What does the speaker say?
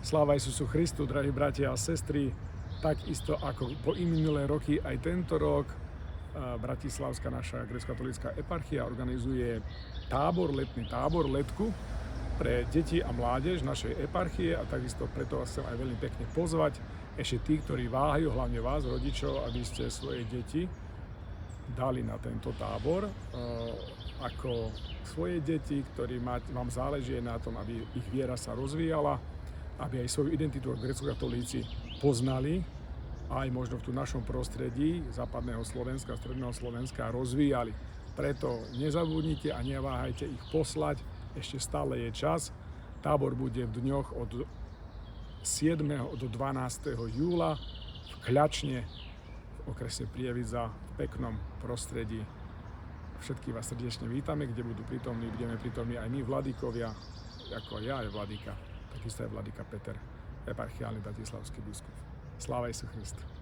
Sláva Isusu Christu, drahí bratia a sestry, takisto ako po minulé roky, aj tento rok Bratislavská naša grécko-katolícka eparchia organizuje letný tábor, letku pre deti a mládež našej eparchie a takisto preto vás chcem aj veľmi pekne pozvať ešte tí, ktorí váhajú, hlavne vás, rodičov, aby ste svoje deti dali na tento tábor ako svoje deti, ktorí vám záleží na tom, aby ich viera sa rozvíjala, aby aj svoju identitu ako grécko-katolíci poznali a aj možno v tu našom prostredí západného Slovenska, stredného Slovenska rozvíjali. Preto nezabudnite a neváhajte ich poslať, ešte stále je čas. Tábor bude v dňoch od 7. do 12. júla v Kľačne v okrese Prievidza v peknom prostredí. Všetkých vás srdečne vítame, kde budeme prítomní aj my vladykovia, ako ja aj vladyka, takisto aj vladyka Peter, eparchiálny bratislavský biskup. Sláva Isusu Christu.